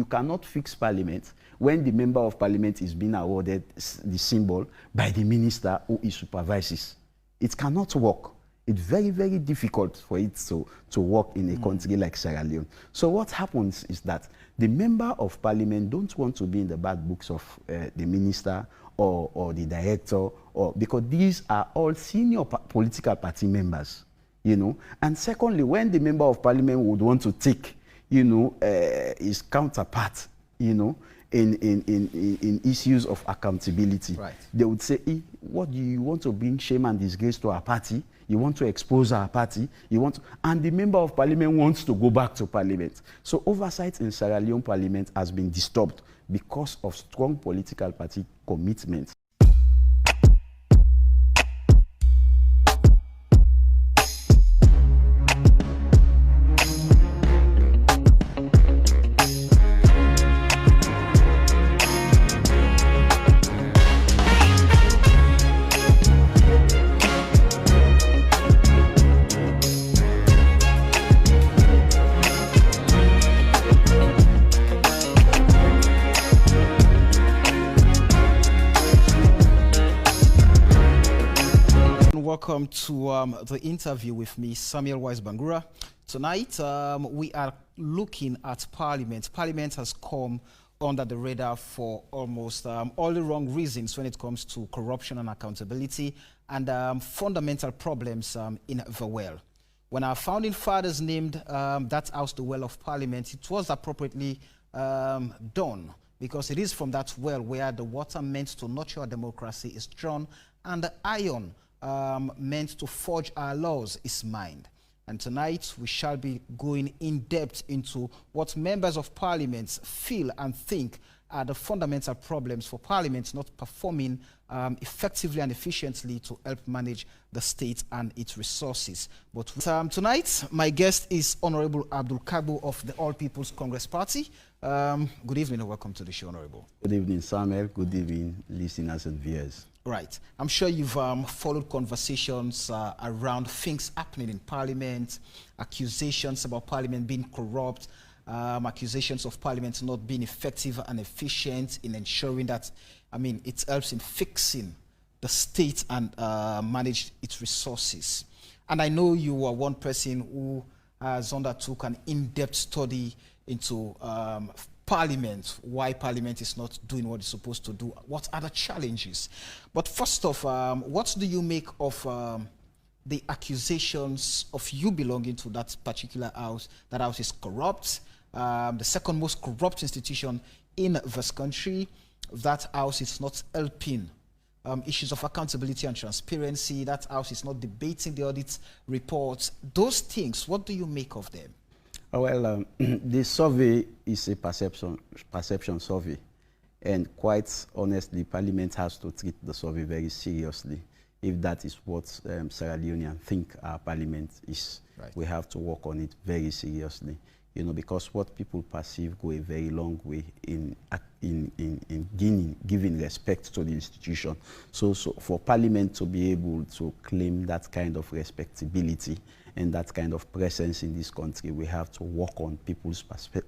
cannot fix Parliament when the member of Parliament is being awarded the symbol by the minister who he supervises. It cannot work. It's very, very difficult for it to work in a country like Sierra Leone. So what happens is that the member of Parliament don't want to be in the bad books of the minister or the director, because these are all senior political party members, you know. And secondly, when the member of Parliament would want to take, you know, his counterpart, you know, in issues of accountability, right, they would say, what do you want to bring shame and disgrace to our party? You want to expose our party? You want to, and the member of Parliament wants to go back to Parliament. So oversight in Sierra Leone Parliament has been disturbed because of strong political party commitment. Welcome to the interview with me, Samuel Wise Bangura. Tonight, we are looking at Parliament. Parliament has come under the radar for almost all the wrong reasons when it comes to corruption and accountability and fundamental problems in the well. When our founding fathers named that house the Well of Parliament, it was appropriately done, because it is from that well where the water meant to nurture our democracy is drawn, and the iron meant to forge our laws is mined. And tonight we shall be going in depth into what members of Parliament feel and think are the fundamental problems for Parliament not performing effectively and efficiently to help manage the state and its resources. But tonight my guest is Honourable Abdul of the All People's Congress Party. Good evening and welcome to the show, Honourable. Good evening, Samuel. Good evening, listeners and viewers. Right. I'm sure you've followed conversations around things happening in Parliament, accusations about Parliament being corrupt, accusations of Parliament not being effective and efficient in ensuring that, I mean, it helps in fixing the state and manage its resources. And I know you are one person who has undertook an in-depth study into Parliament, why Parliament is not doing what it's supposed to do, what are the challenges. But first off, what do you make of the accusations of you belonging to that particular house? That house is corrupt, the second most corrupt institution in this country. That house is not helping issues of accountability and transparency. That house is not debating the audit reports. Those things, what do you make of them? Well, the survey is a perception survey, and quite honestly, Parliament has to treat the survey very seriously. If that is what Sierra Leoneans think our Parliament is, right, we have to work on it very seriously. You know, because what people perceive go a very long way in giving respect to the institution. So for Parliament to be able to claim that kind of respectability and that kind of presence in this country, we have to work on people's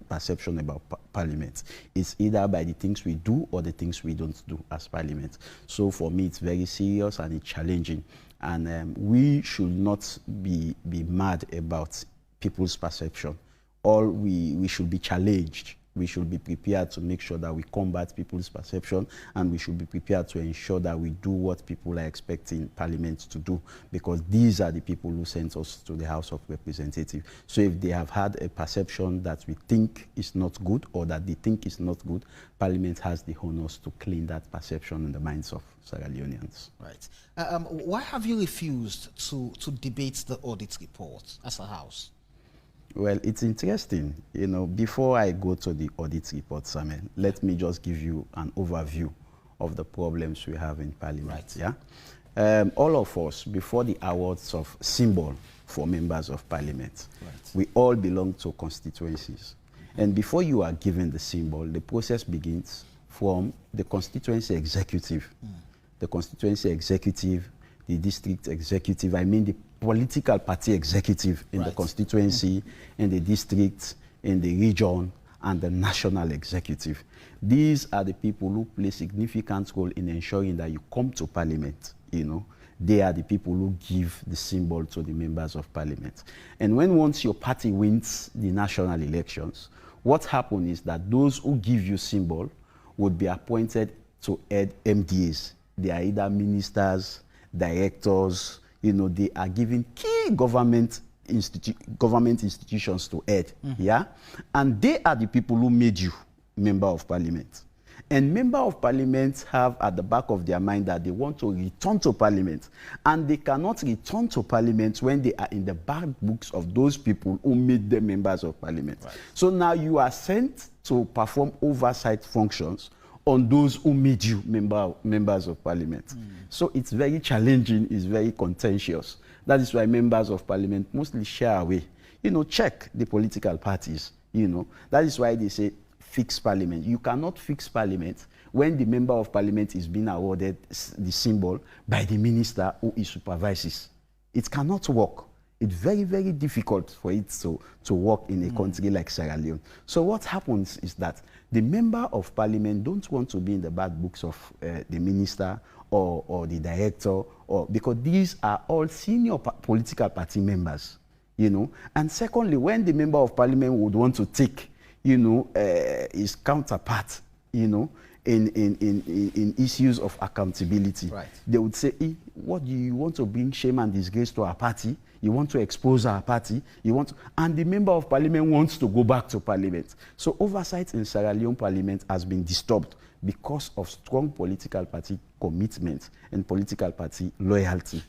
perception about Parliament. It's either by the things we do or the things we don't do as Parliament. So for me, it's very serious and it's challenging. And we should not be mad about people's perception. We should be challenged. We should be prepared to make sure that we combat people's perception, and we should be prepared to ensure that we do what people are expecting Parliament to do, because these are the people who sent us to the House of Representatives. So if they have had a perception that we think is not good or that they think is not good, Parliament has the honors to clean that perception in the minds of Sierra Leoneans. Right. Why have you refused to debate the audit report as a House? Well, it's interesting. You know, before I go to the audit report, Samuel, let me just give you an overview of the problems we have in Parliament. Right. Yeah? All of us, before the awards of symbol for members of Parliament, right, we all belong to constituencies. And before you are given the symbol, the process begins from the constituency executive. The constituency executive, the district executive, I mean the political party executive in, right, the constituency, in the district, in the region, and the national executive. These are the people who play significant role in ensuring that you come to Parliament, you know. They are the people who give the symbol to the members of Parliament. And once your party wins the national elections, what happens is that those who give you symbol would be appointed to head MDAs. They are either ministers, directors, you know, they are given key government institutions to head, yeah? And they are the people who made you member of Parliament. And members of Parliament have at the back of their mind that they want to return to Parliament. And they cannot return to Parliament when they are in the bad books of those people who made them members of Parliament. Right. So now you are sent to perform oversight functions on those who made you members of Parliament. So it's very challenging, it's very contentious. That is why members of Parliament mostly shy away. You know, check the political parties, you know. That is why they say fix Parliament. You cannot fix Parliament when the member of Parliament is being awarded the symbol by the minister who he supervises. It cannot work. It's very, very difficult for it to work in a country like Sierra Leone. So what happens is that the member of Parliament don't want to be in the bad books of the minister or the director, because these are all senior political party members, you know. And secondly, when the member of Parliament would want to take, you know, his counterpart, you know, in issues of accountability, right, they would say, what do you want to bring shame and disgrace to our party? You want to expose our party? You want to, and the member of Parliament wants to go back to Parliament. So oversight in Sierra Leone Parliament has been disturbed because of strong political party commitment and political party loyalty.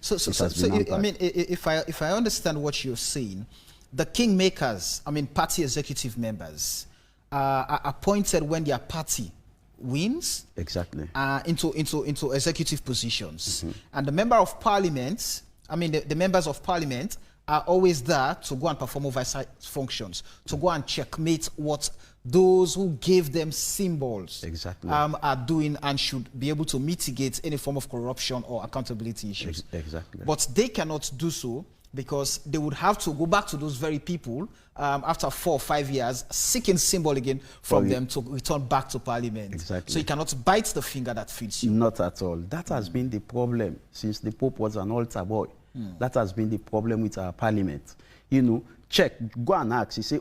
I mean, if I understand what you're saying, the kingmakers, I mean, party executive members, are appointed when their party wins. Exactly. Into executive positions. And the member of Parliament, I mean, the members of Parliament are always there to go and perform oversight functions, to go and checkmate what those who gave them symbols are doing, and should be able to mitigate any form of corruption or accountability issues. Exactly. But they cannot do so because they would have to go back to those very people after 4 or 5 years, seeking symbol again from them to return back to Parliament. Exactly. So you cannot bite the finger that feeds you. Not at all. That has been the problem since the Pope was an altar boy. That has been the problem with our Parliament. You know, check, go and ask. You say,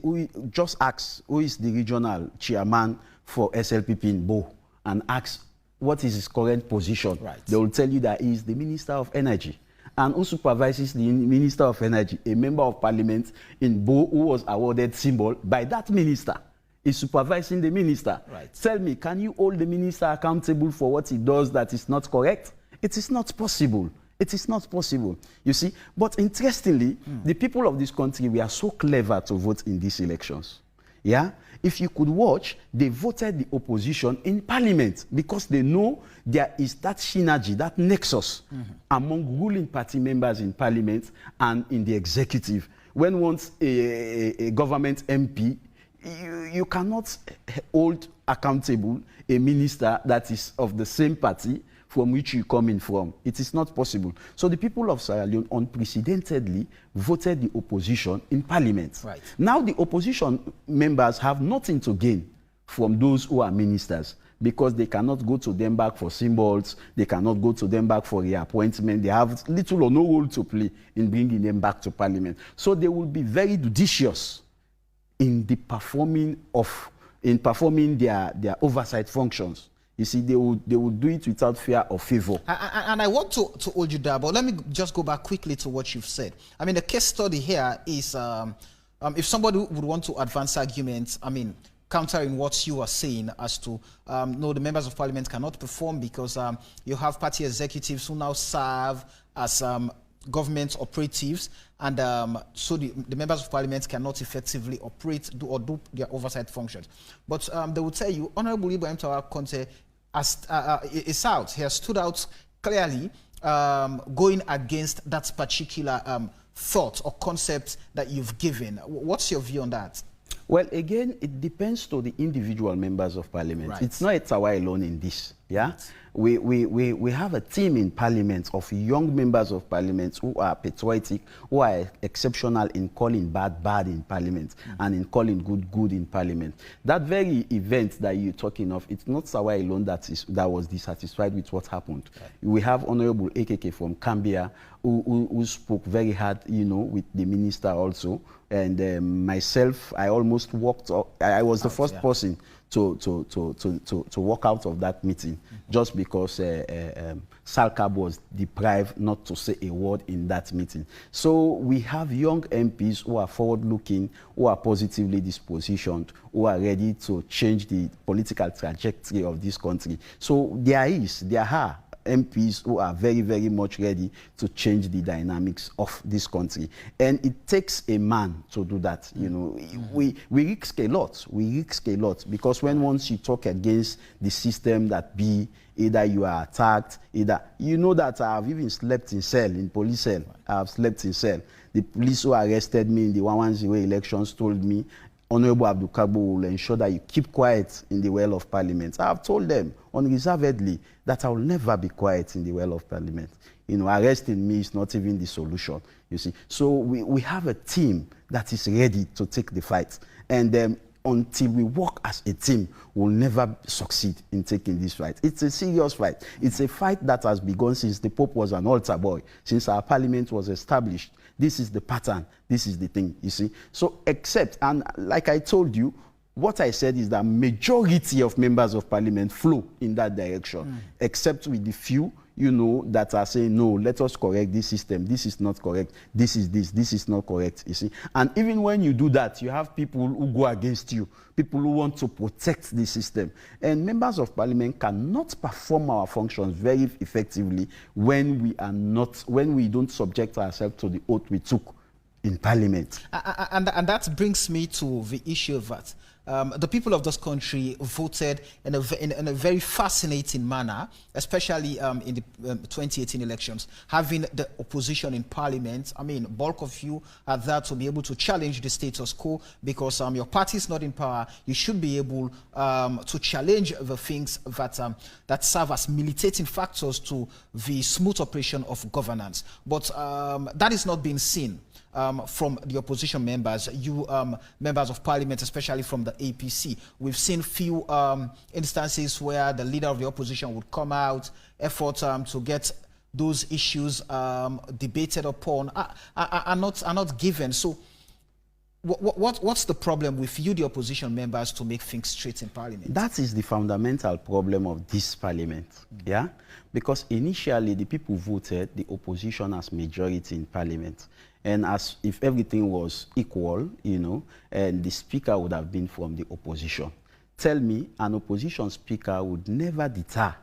just ask who is the regional chairman for SLPP in Bo, and ask what is his current position. Right. They will tell you that he is the Minister of Energy. And who supervises the Minister of Energy? A member of Parliament in Bo who was awarded symbol by that minister is supervising the minister. Right. Tell me, can you hold the minister accountable for what he does that is not correct? It is not possible. It is not possible, you see. But interestingly, the people of this country, we are so clever to vote in these elections. Yeah? If you could watch, they voted the opposition in Parliament because they know there is that synergy, that nexus among ruling party members in Parliament and in the executive. When once a government MP, you cannot hold accountable a minister that is of the same party from which you coming from. It is not possible. So the people of Sierra Leone unprecedentedly voted the opposition in Parliament. Right. Now the opposition members have nothing to gain from those who are ministers, because they cannot go to them back for symbols, they cannot go to them back for reappointment, they have little or no role to play in bringing them back to Parliament. So they will be very judicious in the performing their oversight functions. You see, they will do it without fear or favor. And I want to hold you there, but let me just go back quickly to what you've said. I mean, the case study here is, if somebody would want to advance arguments, I mean, countering what you are saying as to, no, the members of Parliament cannot perform because you have party executives who now serve as government operatives, and so the members of Parliament cannot effectively operate, do their oversight functions. But they will tell you, Honourable Ibrahim Traore Conte is out. He has stood out clearly, going against that particular thought or concept that you've given. What's your view on that? Well, again, it depends to the individual members of Parliament. Right. It's not Traore alone in this. Yeah, we have a team in Parliament of young members of Parliament who are patriotic, who are exceptional in calling bad in Parliament and in calling good in Parliament. That very event that you're talking of, it's not Sawa alone that was dissatisfied with what happened. Right. We have Honourable AKK from Cambia who spoke very hard, you know, with the minister also. And myself, I almost walked up. I was the first person to walk out of that meeting just because Salcab was deprived not to say a word in that meeting. So we have young MPs who are forward-looking, who are positively dispositioned, who are ready to change the political trajectory of this country. So there are MPs who are very, very much ready to change the dynamics of this country. And it takes a man to do that. You know, we risk a lot. We risk a lot because once you talk against the system that either you are attacked, either, you know that I have even slept in cell, in police cell. I have slept in cell. The police who arrested me in the 110 elections told me, Honourable Abdul will ensure that you keep quiet in the well of Parliament. I have told them unreservedly that I will never be quiet in the well of Parliament. You know, arresting me is not even the solution, you see. So we have a team that is ready to take the fight. And until we work as a team, we'll never succeed in taking this fight. It's a serious fight. It's a fight that has begun since the Pope was an altar boy, since our Parliament was established. This is the pattern. This is the thing, you see. So and like I told you, what I said is that majority of members of Parliament flow in that direction, except with the few, you know, that are saying, no, let us correct this system. This is not correct. This is not correct, you see. And even when you do that, you have people who go against you, people who want to protect the system. And members of Parliament cannot perform our functions very effectively when we don't subject ourselves to the oath we took in Parliament. And that brings me to the issue of that. The people of this country voted in a very fascinating manner, especially in the 2018 elections, having the opposition in Parliament. I mean, bulk of you are there to be able to challenge the status quo because your party is not in power. You should be able to challenge the things that serve as militating factors to the smooth operation of governance. But that is not being seen from the opposition members, members of Parliament, especially from the APC. We've seen few instances where the leader of the opposition would come out, effort to get those issues debated upon are not given. So what's the problem with you, the opposition members, to make things straight in Parliament? That is the fundamental problem of this Parliament, yeah? Because initially the people voted the opposition as majority in Parliament. And as if everything was equal, you know, and the speaker would have been from the opposition. Tell me, an opposition speaker would never deter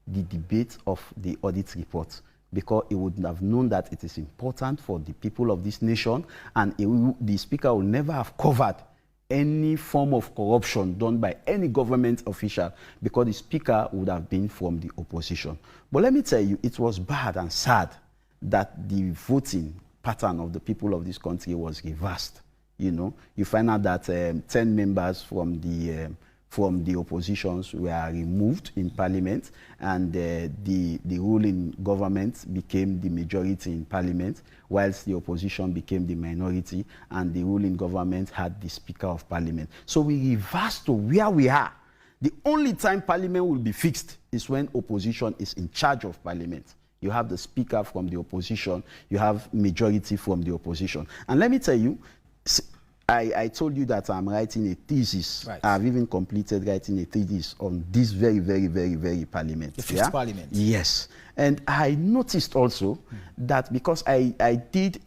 the debate of the audit report because he would have known that it is important for the people of this nation, and the speaker would never have covered any form of corruption done by any government official because the speaker would have been from the opposition. But let me tell you, it was bad and sad that the voting pattern of the people of this country was reversed. You know, you find out that 10 members from the oppositions were removed in Parliament, and the ruling government became the majority in Parliament, whilst the opposition became the minority, and the ruling government had the Speaker of Parliament. So we reversed to where we are. The only time Parliament will be fixed is when opposition is in charge of Parliament. You have the speaker from the opposition, you have majority from the opposition. And let me tell you, I told you that I'm writing a thesis. Right. I've even completed writing a thesis on this very, very, very, very Parliament. The fifth Parliament. Yes. And I noticed also that because I did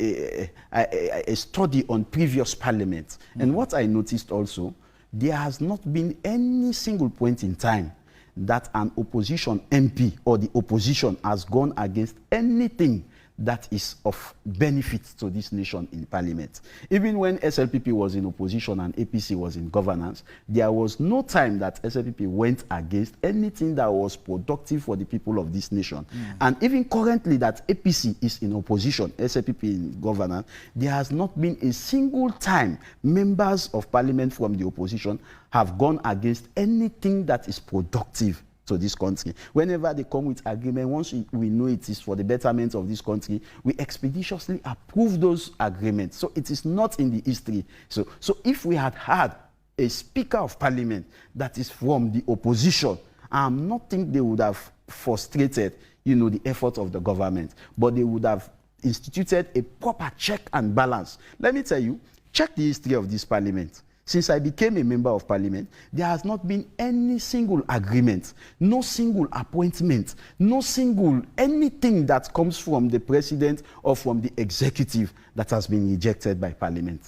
a study on previous Parliaments, and what I noticed also, there has not been any single point in time that an opposition MP or the opposition has gone against anything that is of benefit to this nation in Parliament. Even when SLPP was in opposition and APC was in governance, there was no time that SLPP went against anything that was productive for the people of this nation. And even currently that APC is in opposition, SLPP in governance, there has not been a single time members of Parliament from the opposition have gone against anything that is productive to this country. Whenever they come with agreement, once we know it is for the betterment of this country, we expeditiously approve those agreements. So it is not in the history. So if we had had a Speaker of Parliament that is from the opposition, I'm not think they would have frustrated, the effort of the government, but they would have instituted a proper check and balance. Let me tell you, check the history of this Parliament. Since I became a member of Parliament, there has not been any single agreement, no single appointment, no single anything that comes from the president or from the executive that has been rejected by Parliament.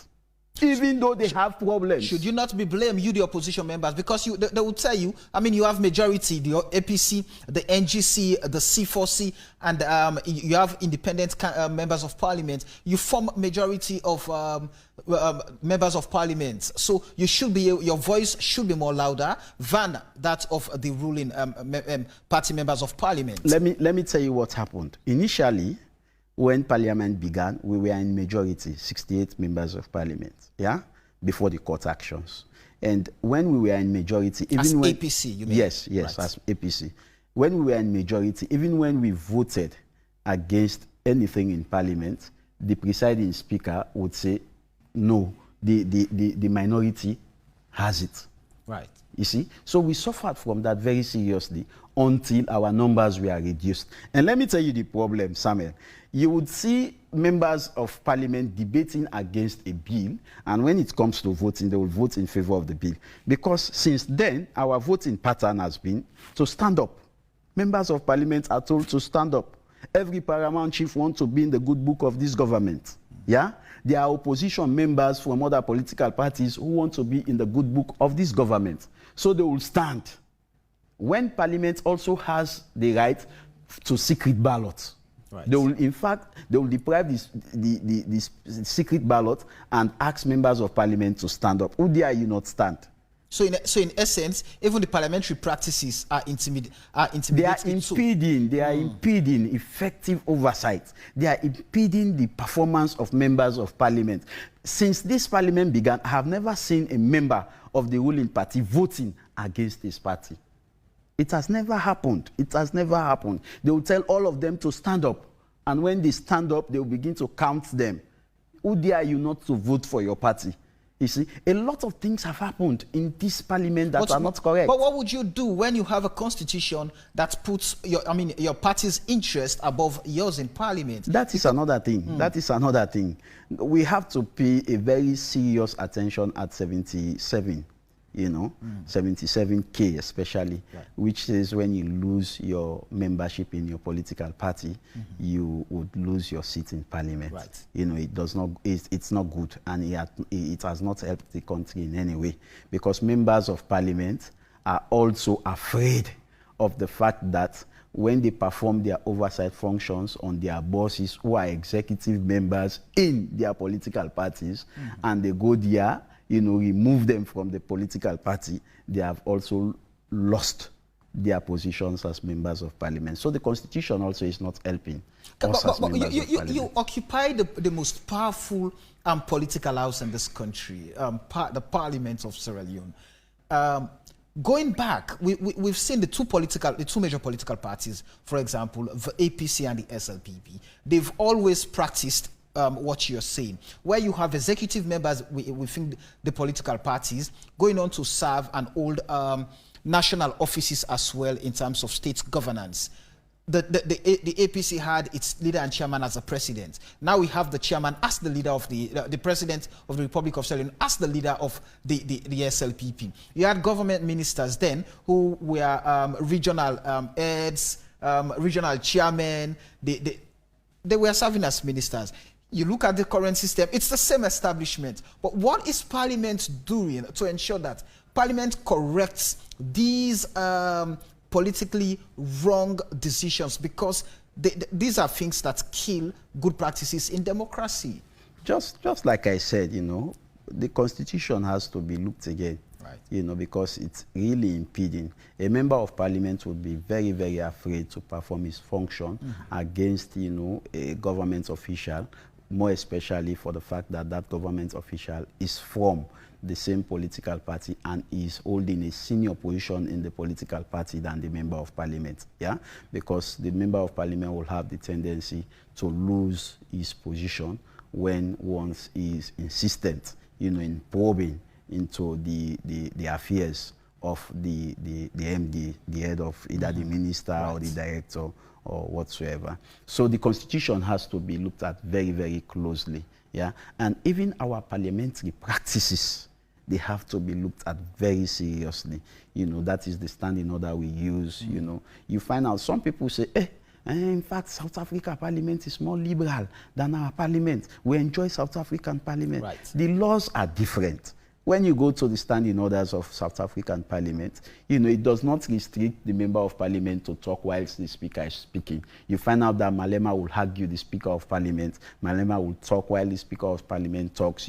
Even though they have problems. Should you not be blamed, you the opposition members? Because they will tell you, you have majority, the APC, the NGC, the C4C, and you have independent members of parliament. You form majority of members of parliament. So you should be, your voice should be more louder than that of the ruling party members of parliament. Let me tell you what happened. Initially, when Parliament began, we were in majority, 68 members of Parliament, before the court actions. And when we were in majority, even as when APC, you mean? Yes, right. As APC. When we were in majority, even when we voted against anything in Parliament, the presiding speaker would say, no, the minority has it. Right. You see? So we suffered from that very seriously until our numbers were reduced. And let me tell you the problem, Samuel. You would see members of Parliament debating against a bill, and when it comes to voting, they will vote in favor of the bill. Because since then, our voting pattern has been to stand up. Members of Parliament are told to stand up. Every paramount chief wants to be in the good book of this government. Yeah? There are opposition members from other political parties who want to be in the good book of this government. So they will stand. When Parliament also has the right to secret ballots, right. They will, in fact, they will deprive this secret ballot and ask members of Parliament to stand up. Who dare you not stand? So in essence, even the parliamentary practices are intimidating. They are impeding. They are impeding effective oversight. They are impeding the performance of members of Parliament. Since this Parliament began, I have never seen a member of the ruling party voting against this party. It has never happened. It has never happened. They will tell all of them to stand up. And when they stand up, they will begin to count them. Who dare you not to vote for your party? You see, a lot of things have happened in this Parliament that are not correct. But what would you do when you have a constitution that puts your party's interest above yours in Parliament? That is another thing. That is another thing. We have to pay a very serious attention at 77. 77K especially, right. Which is when you lose your membership in your political party, you would lose your seat in Parliament. Right. It does not. It's not good, and it has not helped the country in any way, because members of Parliament are also afraid of the fact that when they perform their oversight functions on their bosses who are executive members in their political parties, and they go there, remove them from the political party, they have also lost their positions as members of Parliament. So the Constitution also is not helping us as members of Parliament. You occupy the most powerful political house in this country, the Parliament of Sierra Leone. Going back, we've seen the two major political parties, for example, the APC and the SLPP. They've always practiced what you're saying, where you have executive members within the political parties going on to serve and hold national offices as well in terms of state governance. The APC had its leader and chairman as a president. Now we have the chairman as the leader of the president of the Republic of Sierra Leone as the leader of the SLPP. You had government ministers then who were regional heads, regional chairmen. They were serving as ministers. You look at the current system, it's the same establishment. But what is Parliament doing to ensure that Parliament corrects these politically wrong decisions? Because these are things that kill good practices in democracy. Just like I said, the Constitution has to be looked again. Right. Because it's really impeding. A member of Parliament would be very, very afraid to perform his function against, a government official, more especially for the fact that that government official is from the same political party and is holding a senior position in the political party than the member of parliament, yeah? Because the member of parliament will have the tendency to lose his position when once he is insistent, in probing into the affairs of the MD, the head of either the minister or the director or whatsoever. So the constitution has to be looked at very, very closely. Yeah, and even our parliamentary practices, they have to be looked at very seriously. That is the standing order we use. You find out some people say, in fact, South Africa Parliament is more liberal than our Parliament. We enjoy South African Parliament. Right. The laws are different. When you go to the standing orders of South African Parliament, it does not restrict the member of Parliament to talk whilst the speaker is speaking. You find out that Malema will argue the Speaker of Parliament. Malema will talk while the Speaker of Parliament talks,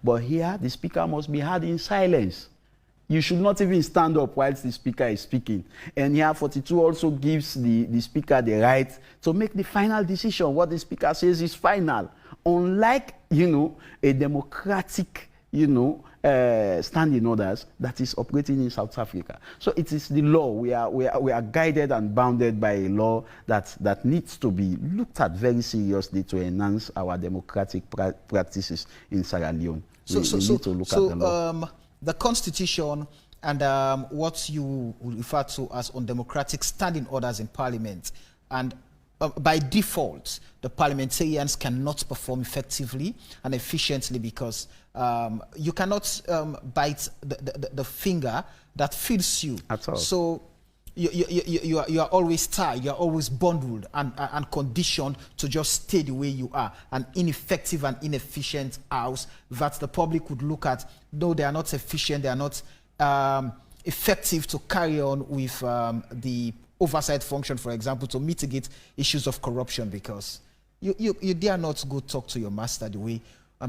But here, the speaker must be heard in silence. You should not even stand up whilst the speaker is speaking. And here, 42 also gives the speaker the right to make the final decision. What the speaker says is final. Unlike, a democratic, standing orders that is operating in South Africa. So it is the law. We are guided and bounded by a law that needs to be looked at very seriously to enhance our democratic practices in Sierra Leone. We need to look at the law. The Constitution and what you refer to as undemocratic standing orders in Parliament, and by default, the parliamentarians cannot perform effectively and efficiently because you cannot bite the finger that feeds you. At all. So you are always tied, you are always bundled and conditioned to just stay the way you are. An ineffective and inefficient house that the public would look at, though they are not efficient, they are not effective to carry on with the oversight function, for example, to mitigate issues of corruption, because you dare not go talk to your master the way,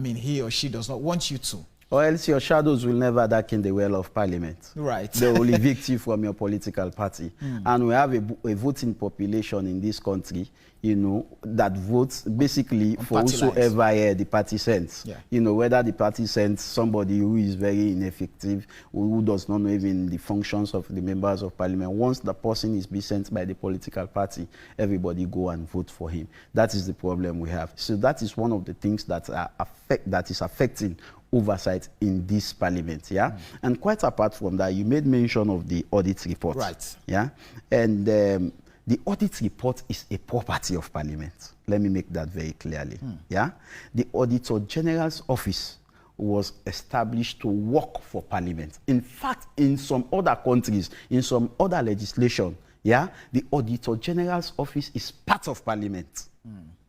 he or she does not want you to. Or else your shadows will never darken the well of parliament. Right. They will evict you from your political party. And we have a voting population in this country, that votes basically for whosoever the party sends. Yeah. Whether the party sends somebody who is very ineffective, who does not know even the functions of the members of parliament. Once the person is being sent by the political party, everybody go and vote for him. That is the problem we have. So that is one of the things that is affecting oversight in this parliament, yeah? And quite apart from that, you made mention of the audit report. Right. Yeah? And the audit report is a property of parliament. Let me make that very clearly, yeah? The Auditor General's office was established to work for parliament. In fact, in some other countries, in some other legislation, yeah, the Auditor General's office is part of parliament.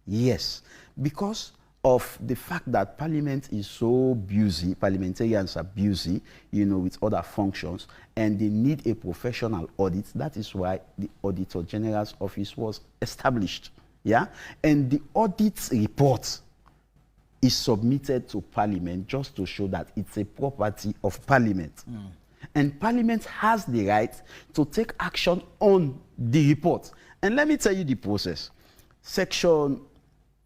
Yes, because of the fact that parliament is so busy, parliamentarians are busy, with other functions, and they need a professional audit. That is why the Auditor General's office was established, yeah? And the audit report is submitted to parliament just to show that it's a property of parliament. And parliament has the right to take action on the report. And let me tell you the process.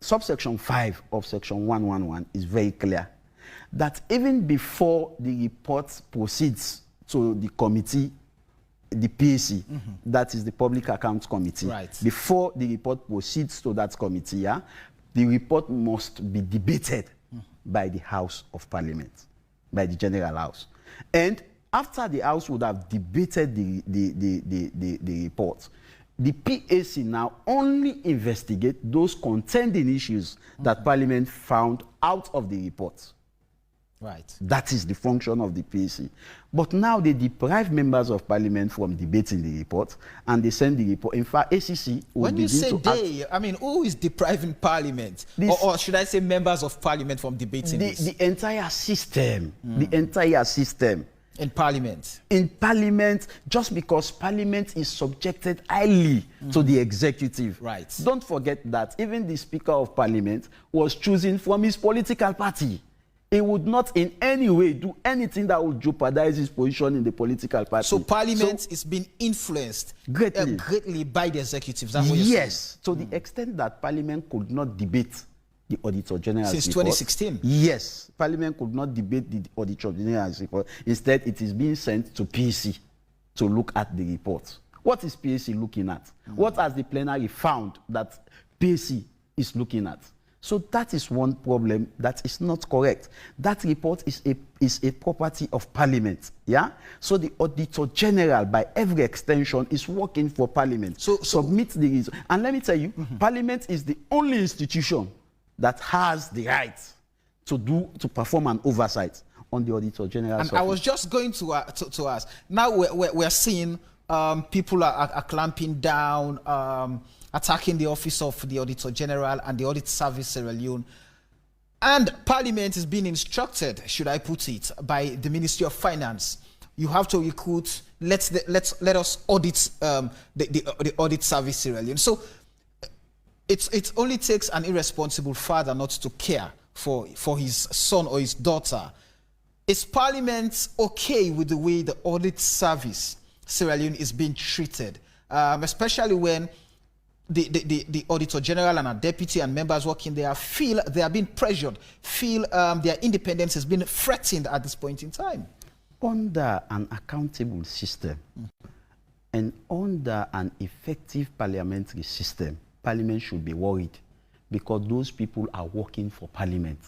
Subsection 5 of section 111 is very clear that even before the report proceeds to the committee, the PAC, that is the Public Accounts Committee, right, before the report proceeds to that committee, yeah, the report must be debated by the House of Parliament, by the General House. And after the House would have debated the report, the PAC now only investigate those contending issues that Parliament found out of the report. Right. That is the function of the PAC. But now they deprive members of Parliament from debating the report, and they send the report. In fact, ACC will when you say they, act, who is depriving Parliament? Or should I say members of Parliament from debating this? The entire system. The entire system. In Parliament? In Parliament, just because Parliament is subjected highly to the executive. Right. Don't forget that even the Speaker of Parliament was chosen from his political party. He would not in any way do anything that would jeopardize his position in the political party. So Parliament is being influenced greatly by the executives. Yes, to the extent that Parliament could not debate the Auditor General's Since report. 2016? Yes. Parliament could not debate the Auditor General's report. Instead, it is being sent to PAC to look at the report. What is PAC looking at? What has the plenary found that PAC is looking at? So that is one problem that is not correct. That report is a property of Parliament. Yeah. So the Auditor General, by every extension, is working for Parliament. So submit the reason. And let me tell you, Parliament is the only institution that has the right to perform an oversight on the Auditor General's office. I was just going to ask. Now we're seeing people are clamping down. Attacking the office of the Auditor General and the Audit Service Sierra Leone. And Parliament is being instructed, should I put it, by the Ministry of Finance. You have to recruit, let us audit the Audit Service Sierra Leone. So it only takes an irresponsible father not to care for his son or his daughter. Is Parliament okay with the way the Audit Service Sierra Leone is being treated, especially when the Auditor General and our deputy and members working there feel they are being pressured, feel their independence has been threatened at this point in time? Under an accountable system and under an effective parliamentary system, Parliament should be worried because those people are working for Parliament.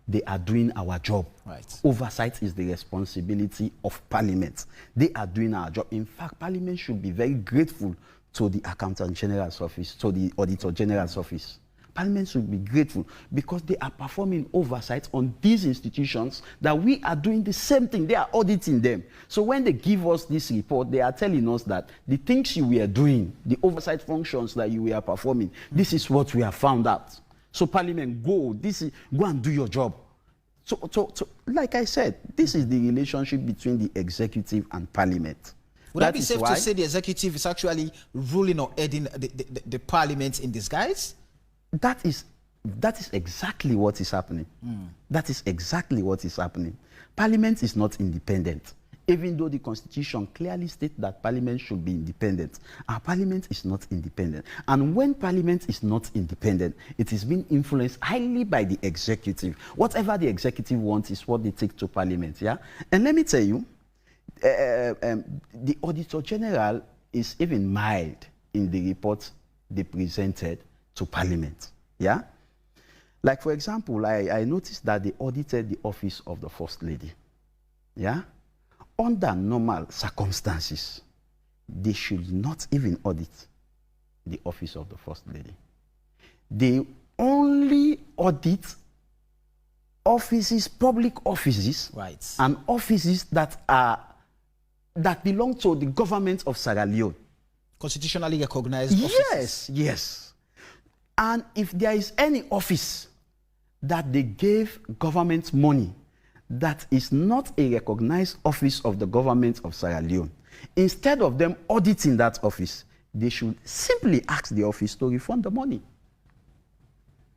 They are doing our job. Right. Oversight is the responsibility of Parliament. They are doing our job. In fact, Parliament should be very grateful to the Accountant General's office, to the Auditor General's office. Parliament should be grateful because they are performing oversight on these institutions that we are doing the same thing. They are auditing them. So when they give us this report, they are telling us that the things you were doing, the oversight functions that you were performing, this is what we have found out. So Parliament, go and do your job. So like I said, this is the relationship between the executive and Parliament. Would that be safe to say the executive is actually ruling or aiding the Parliament in disguise? That is exactly what is happening. That is exactly what is happening. Parliament is not independent. Even though the Constitution clearly states that Parliament should be independent, our Parliament is not independent. And when Parliament is not independent, it is being influenced highly by the executive. Whatever the executive wants is what they take to Parliament. Yeah? And let me tell you, the Auditor General is even mild in the report they presented to Parliament. Yeah? Like, for example, I noticed that they audited the office of the First Lady. Yeah? Under normal circumstances, they should not even audit the office of the First Lady. They only audit offices, public offices, right, and offices that belong to the government of Sierra Leone. Constitutionally recognized offices. Yes. And if there is any office that they gave government money that is not a recognized office of the government of Sierra Leone, instead of them auditing that office, they should simply ask the office to refund the money.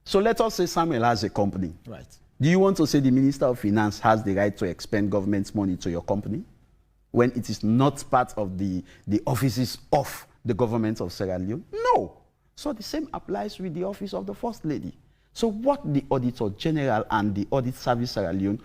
So let us say Samuel has a company. Right. Do you want to say the Minister of Finance has the right to expend government's money to your company when it is not part of the offices of the government of Sierra Leone? No. So the same applies with the office of the First Lady. So what the Auditor General and the Audit Service Sierra Leone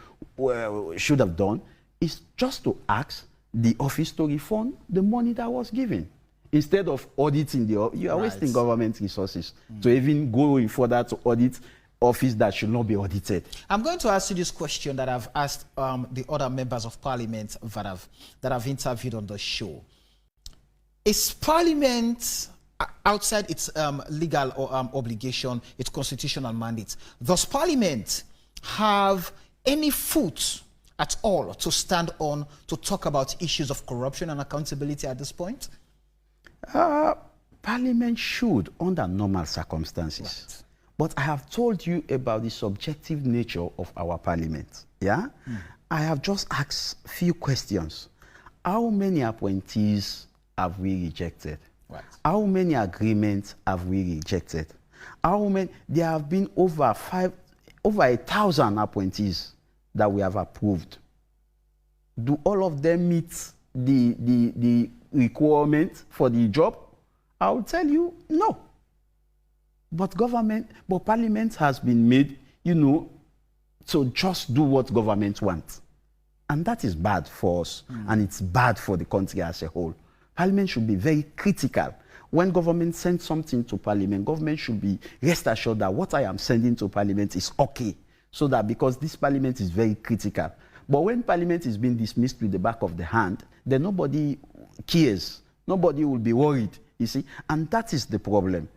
should have done is just to ask the office to refund the money that was given. Instead of auditing you are wasting government resources to even go further to audit office that should not be audited. I'm going to ask you this question that I've asked the other members of Parliament that I've interviewed on the show. Is Parliament outside its legal or obligation, its constitutional mandate? Does Parliament have any foot at all to stand on to talk about issues of corruption and accountability at this point? Parliament should under normal circumstances. Right. But I have told you about the subjective nature of our Parliament. Yeah? I have just asked a few questions. How many appointees have we rejected? Right. How many agreements have we rejected? How many? There have been over 1,000 appointees that we have approved. Do all of them meet the requirement for the job? I will tell you no. But Parliament has been made, to just do what government wants. And that is bad for us, and it's bad for the country as a whole. Parliament should be very critical. When government sends something to Parliament, government should be rest assured that what I am sending to Parliament is okay. So that because this Parliament is very critical. But when Parliament is being dismissed with the back of the hand, then nobody cares. Nobody will be worried, you see. And that is the problem.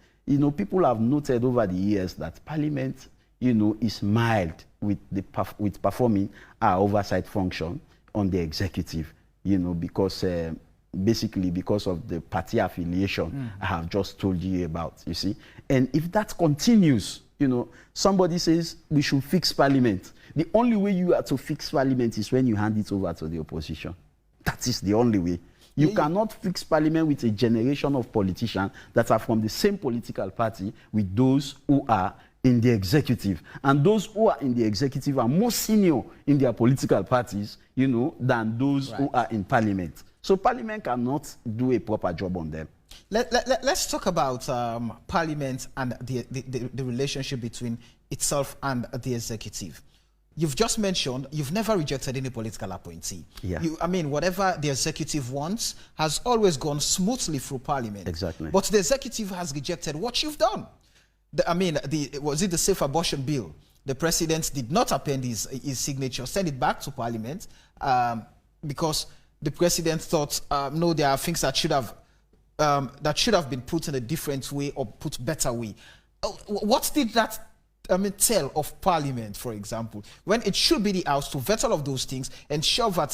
People have noted over the years that Parliament, is mild with performing our oversight function on the executive, because basically because of the party affiliation I have just told you about, you see. And if that continues, somebody says we should fix Parliament. The only way you are to fix Parliament is when you hand it over to the opposition. That is the only way. You cannot fix Parliament with a generation of politicians that are from the same political party with those who are in the executive. And those who are in the executive are more senior in their political parties, than those who are in Parliament. So Parliament cannot do a proper job on them. Let's talk about Parliament and the relationship between itself and the executive. You've just mentioned you've never rejected any political appointee. Yeah. Whatever the executive wants has always gone smoothly through Parliament. Exactly. But the executive has rejected what you've done. Was it the Safe Abortion Bill? The president did not append his signature, send it back to Parliament because the president thought, no, there are things that should have been put in a different way or put better way. What did that tell of Parliament, for example, when it should be the House to vet all of those things, ensure that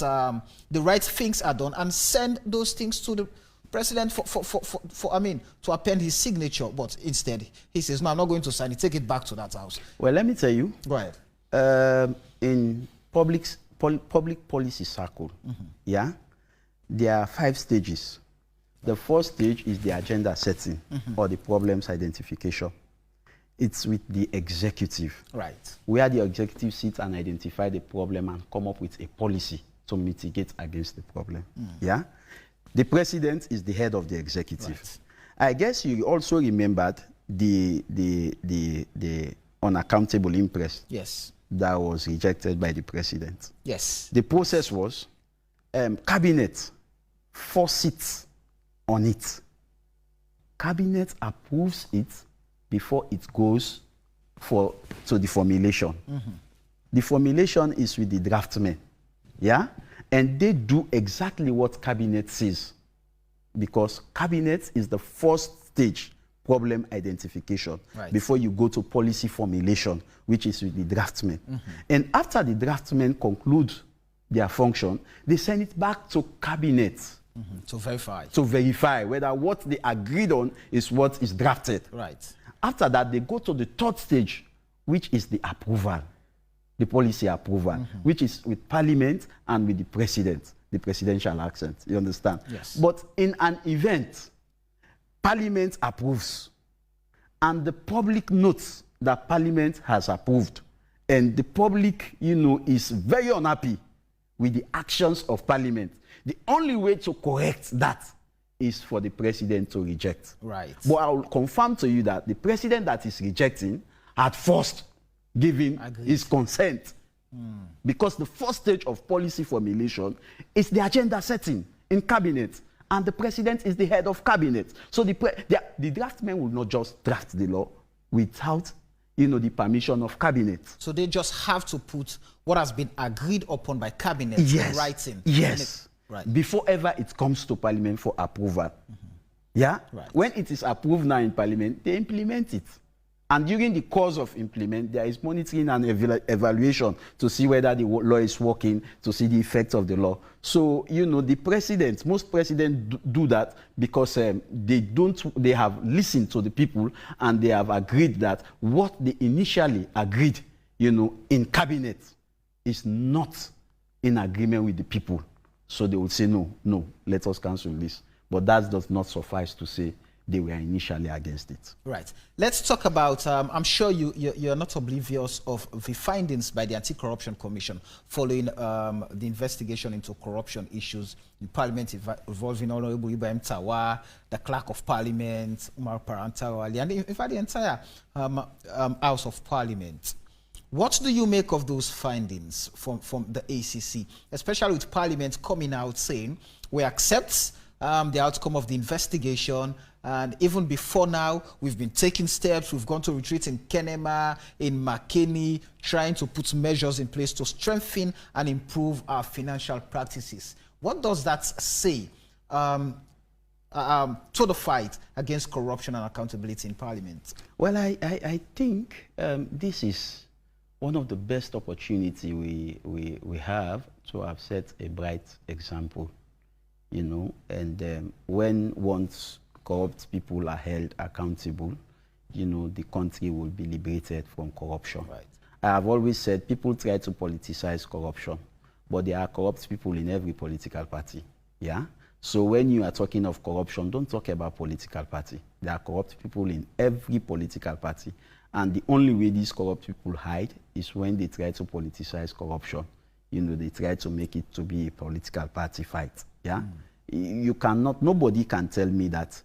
the right things are done, and send those things to the president to append his signature? But instead, he says, no, I'm not going to sign it. Take it back to that House. Well, let me tell you. Go ahead. In public policy circle, there are 5 stages. The first stage is the agenda setting or the problems identification. It's with the executive. Right. Where the executive sits and identify the problem and come up with a policy to mitigate against the problem. Yeah? The president is the head of the executive. Right. I guess you also remembered the unaccountable interest. Yes. That was rejected by the president. Yes. The process was cabinet 4 seats on it. Cabinet approves it before it goes to the formulation. The formulation is with the draftsmen. Yeah? And they do exactly what cabinet says, because cabinet is the first stage, problem identification, before you go to policy formulation, which is with the draftsmen. And after the draftsmen conclude their function, they send it back to cabinet to verify. To verify whether what they agreed on is what is drafted. Right. After that, they go to the 3rd stage, which is the approval, the policy approval, which is with Parliament and with the president, the presidential accent. You understand? Yes. But in an event, Parliament approves, and the public notes that Parliament has approved, and the public, is very unhappy with the actions of Parliament. The only way to correct that is for the president to reject. Right. But I will confirm to you that the president that is rejecting had first given his consent. Because the first stage of policy formulation is the agenda setting in cabinet, and the president is the head of cabinet. So the draftsmen will not just draft the law without the permission of cabinet. So they just have to put what has been agreed upon by cabinet in writing. Yes. Right. Before ever it comes to Parliament for approval. Yeah? Right. When it is approved now in Parliament, they implement it. And during the course of implement, there is monitoring and evaluation to see whether the law is working, to see the effects of the law. So, the president, most presidents do that because they have listened to the people, and they have agreed that what they initially agreed, in cabinet is not in agreement with the people. So they would say, no, let us cancel this. But that does not suffice to say, they were initially against it. Right. Let's talk about, I'm sure you're not oblivious of the findings by the Anti-Corruption Commission following the investigation into corruption issues in Parliament involving Honourable Ibrahim Tawa, the Clerk of Parliament, Umar Parantawali, and in fact the entire House of Parliament. What do you make of those findings from the ACC, especially with Parliament coming out saying we accept the outcome of the investigation, and even before now, we've been taking steps. We've gone to retreat in Kenema, in Makeni, trying to put measures in place to strengthen and improve our financial practices. What does that say to the fight against corruption and accountability in Parliament? Well, I think this is one of the best opportunity we have to have set a bright example, you know, and when once corrupt people are held accountable, you know, the country will be liberated from corruption. Right. I have always said people try to politicize corruption, but there are corrupt people in every political party. Yeah. So when you are talking of corruption, don't talk about political party. There are corrupt people in every political party. And the only way these corrupt people hide is when they try to politicize corruption. You know, they try to make it to be a political party fight. Yeah. You cannot, nobody can tell me that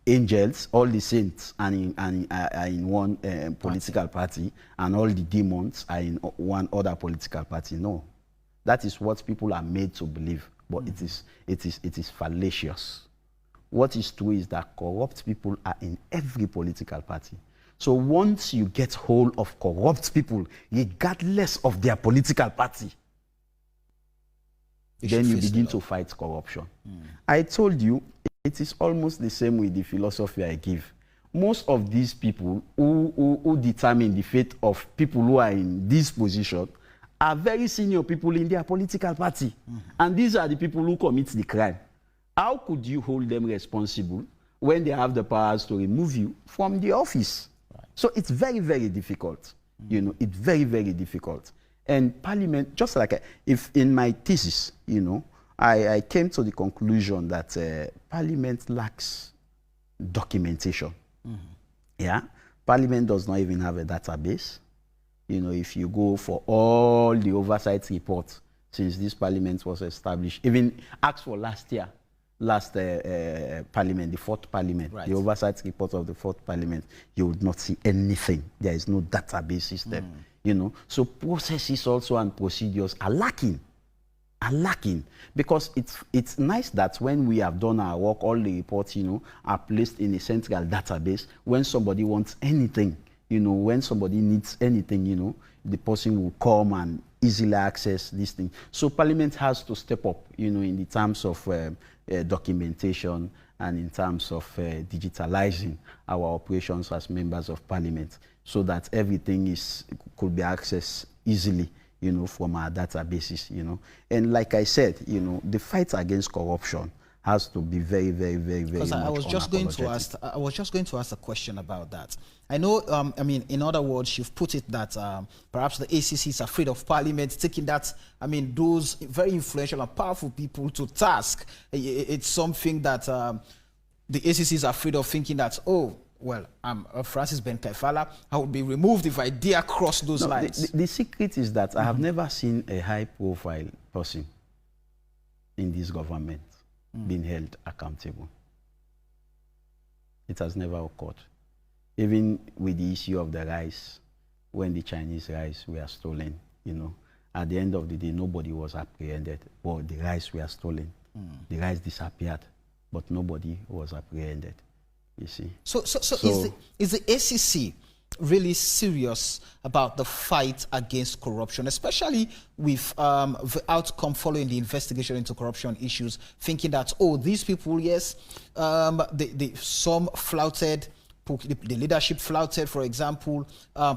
angels, all the saints are in one political party, and all the demons are in one other political party. No. That is what people are made to believe, but it is fallacious. What is true is that corrupt people are in every political party. So once you get hold of corrupt people, regardless of their political party, then you begin to fight corruption. I told you, it is almost the same with the philosophy I give. Most of these people who determine the fate of people who are in this position are very senior people in their political party. And these are the people who commit the crime. How could you hold them responsible when they have the powers to remove you from the office? Right. So it's very, very difficult. You know, it's very, very difficult. And Parliament, just like if in my thesis, you know, I came to the conclusion that Parliament lacks documentation. Yeah, Parliament does not even have a database. You know, if you go for all the oversight reports since this Parliament was established, even ask for last Parliament, the fourth Parliament, right, the oversight report of the fourth Parliament, you would not see anything. There is no database system. You know, so processes also and procedures are lacking. Because it's nice that when we have done our work, all the reports, you know, are placed in a central database. When somebody wants anything, you know, when somebody needs anything, you know, the person will come and easily access this thing. So Parliament has to step up, you know, in the terms of documentation and in terms of digitalizing our operations as members of Parliament, so that everything could be accessed easily, you know, from our databases, you know. And like I said, you know, the fight against corruption has to be very, very, very, very much I was just going to ask a question about that. I know, I mean, in other words, you've put it that perhaps the ACC is afraid of Parliament taking that, I mean, those very influential and powerful people to task. It's something that the ACC is afraid of, thinking that, oh, well, I'm Francis Ben Kaifala, I would be removed if I dare cross those lines. The secret is that I have never seen a high-profile person in this government being held accountable. It has never occurred. Even with the issue of the rice, when the Chinese rice were stolen, you know, at the end of the day, nobody was apprehended. Well, the rice were stolen. The rice disappeared, but nobody was apprehended. You see. So is the ACC really serious about the fight against corruption, especially with the outcome following the investigation into corruption issues, thinking that, oh, these people, yes, some flouted, the leadership flouted, for example,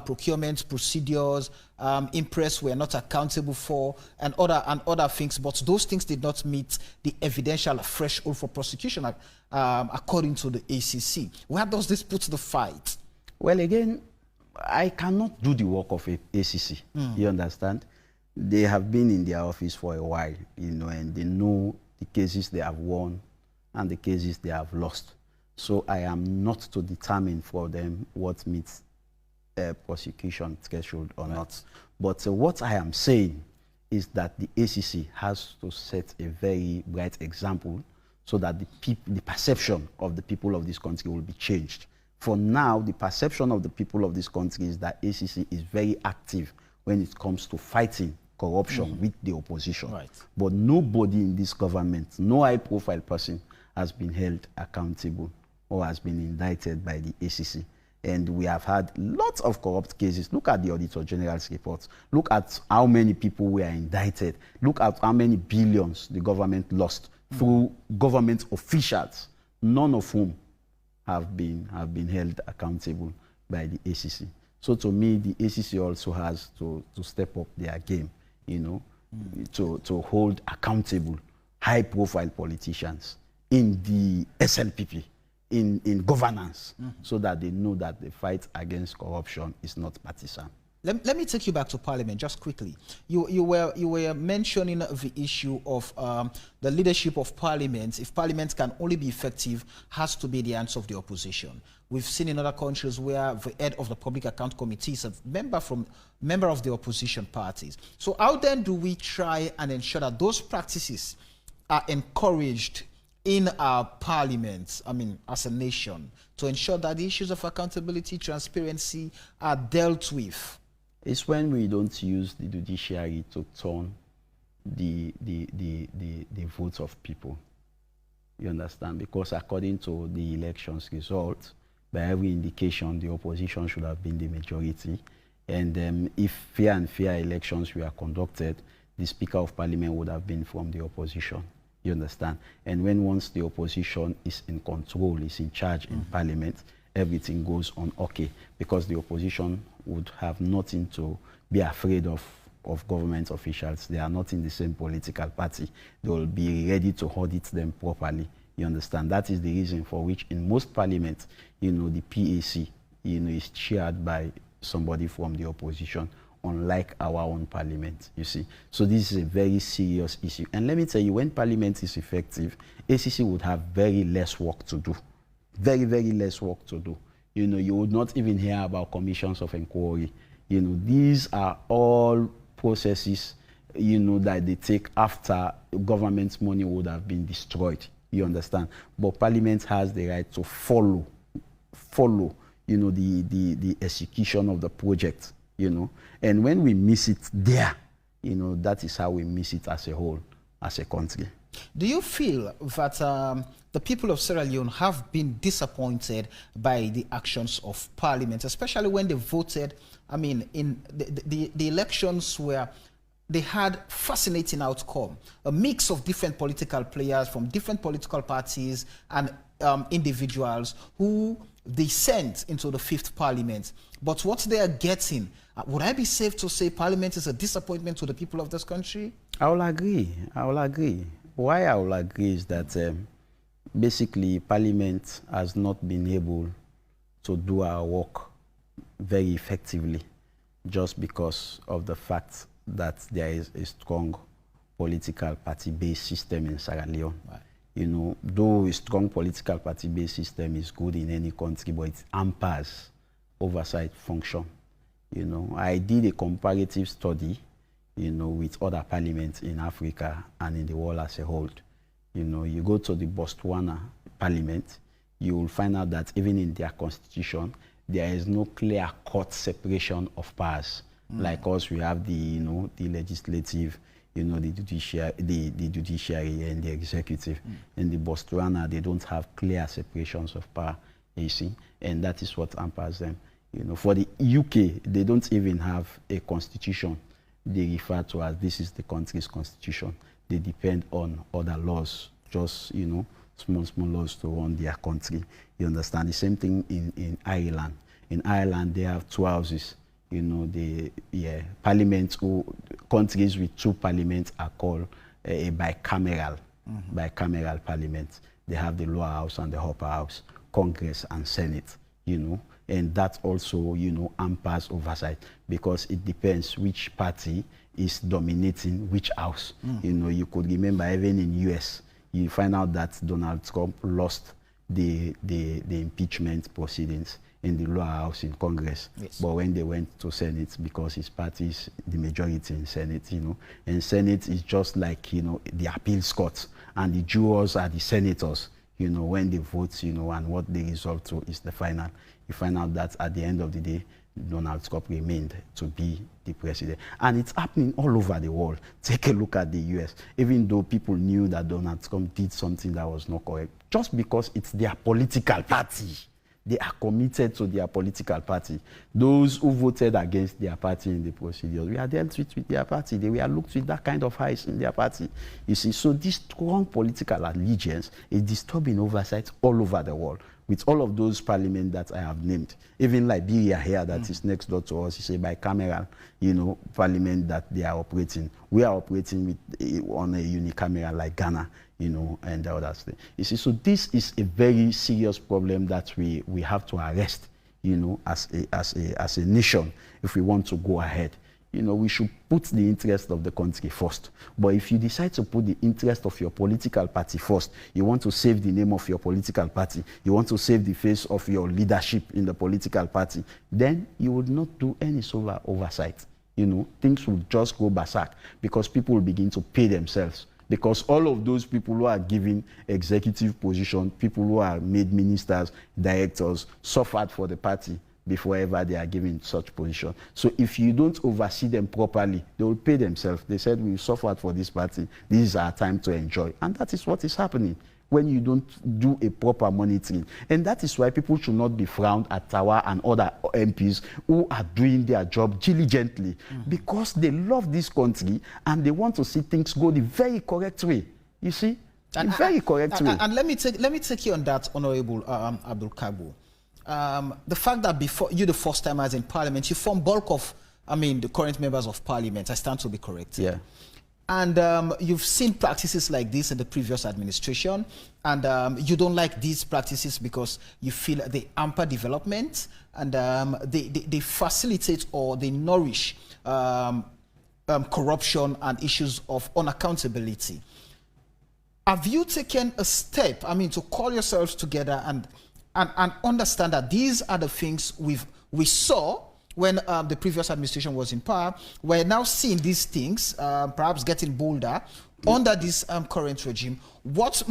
procurement procedures, impress were not accountable for, and other things, but those things did not meet the evidential threshold for prosecution, according to the ACC. Where does this put the fight? Well, again, I cannot do the work of a ACC. You understand? They have been in their office for a while, you know, and they know the cases they have won and the cases they have lost. So I am not to determine for them what meets prosecution threshold or not. But what I am saying is that the ACC has to set a very bright example so that the perception of the people of this country will be changed. For now, the perception of the people of this country is that ACC is very active when it comes to fighting corruption with the opposition. Right. But nobody in this government, no high-profile person, has been held accountable or has been indicted by the ACC. And we have had lots of corrupt cases. Look at the Auditor General's reports. Look at how many people were indicted. Look at how many billions the government lost through government officials, none of whom have been held accountable by the ACC. So to me, the ACC also has to step up their game, you know, to hold accountable high-profile politicians in the SLPP, in governance, so that they know that the fight against corruption is not partisan. Let me take you back to Parliament just quickly. You were mentioning the issue of the leadership of Parliament. If Parliament can only be effective, has to be the hands of the opposition. We've seen in other countries where the head of the Public Account Committee is a member of the opposition parties. So how then do we try and ensure that those practices are encouraged in our parliaments, I mean, as a nation, to ensure that the issues of accountability, transparency are dealt with? It's when we don't use the judiciary to turn the votes of people. You understand? Because according to the elections result, by every indication, the opposition should have been the majority. And if fair and fair elections were conducted, the Speaker of Parliament would have been from the opposition. You understand? And when once the opposition is in control, is in charge in Parliament, everything goes on okay, because the opposition would have nothing to be afraid of government officials. They are not in the same political party. They will be ready to audit them properly. You understand? That is the reason for which in most parliaments, you know, the PAC, you know, is chaired by somebody from the opposition, unlike our own parliament, you see. So this is a very serious issue. And let me tell you, when parliament is effective, ACC would have very less work to do. Very, very less work to do. You know, you would not even hear about commissions of inquiry. You know, these are all processes, you know, that they take after government's money would have been destroyed. You understand? But Parliament has the right to follow, you know, the execution of the project, you know. And when we miss it there, you know, that is how we miss it as a whole, as a country. Do you feel that the people of Sierra Leone have been disappointed by the actions of Parliament, especially when they voted, I mean, in the elections where they had fascinating outcome, a mix of different political players from different political parties and individuals who they sent into the 5th Parliament. But what they are getting, would I be safe to say Parliament is a disappointment to the people of this country? I will agree. I will agree. Why I will agree is that basically Parliament has not been able to do our work very effectively just because of the fact that there is a strong political party-based system in Sierra Leone. Right. You know, though a strong political party-based system is good in any country, but it hampers oversight function. You know, I did a comparative study, you know, with other parliaments in Africa and in the world as a whole. You know, you go to the Botswana parliament, you will find out that even in their constitution, there is no clear-cut separation of powers. Like us, we have the, you know, the legislative, you know, the judiciary and the executive. In the Botswana, they don't have clear separations of power, you see, and that is what hampers them. You know, for the UK, they don't even have a constitution they refer to as this is the country's constitution. They depend on other laws, just, you know, small laws to run their country. You understand? The same thing in Ireland. In Ireland, they have 2 houses. You know, the parliament, countries with 2 parliaments are called a bicameral parliament. They have the lower house and the upper house, Congress and Senate, you know, and that also, you know, hampers oversight because it depends which party is dominating which house. You know, you could remember even in US, you find out that Donald Trump lost the impeachment proceedings in the lower house in Congress. Yes. But when they went to Senate, because his party is the majority in Senate, and Senate is just like, the appeals court, and the jurors are the senators, when they vote, and what they resolve to is the final. You find out that at the end of the day, Donald Trump remained to be the president. And it's happening all over the world. Take a look at the US. Even though people knew that Donald Trump did something that was not correct, just because it's their political party. They are committed to their political party. Those who voted against their party in the procedures, we are dealt with their party. They were looked with that kind of eyes in their party. You see, so this strong political allegiance is disturbing oversight all over the world. With all of those parliaments that I have named, even Liberia here that is next door to us, is a bicameral, parliament that they are operating. We are operating with on a unicameral like Ghana, and the other things. You see, so this is a very serious problem that we have to arrest, as a nation, if we want to go ahead. We should put the interest of the country first. But if you decide to put the interest of your political party first, you want to save the name of your political party, you want to save the face of your leadership in the political party, then you would not do any sort of oversight. Things will just go berserk because people will begin to pay themselves. Because all of those people who are given executive position, people who are made ministers, directors, suffered for the party before ever they are given such position. So if you don't oversee them properly, they will pay themselves. They said, we suffered for this party. This is our time to enjoy. And that is what is happening when you don't do a proper monitoring. And that is why people should not be frowned at Tawa and other MPs who are doing their job diligently, because they love this country and they want to see things go the very correct way. You see? The very correct way. And let me take you on that, Honourable Abdul. The fact that before you, the first time as in Parliament, you form bulk of, the current members of Parliament. I stand to be corrected. Yeah. And you've seen practices like this in the previous administration, and you don't like these practices because you feel they hamper development, and they facilitate or they nourish corruption and issues of unaccountability. Have you taken a step, to call yourselves together and understand that these are the things we saw when the previous administration was in power? We're now seeing these things perhaps getting bolder under this current regime. What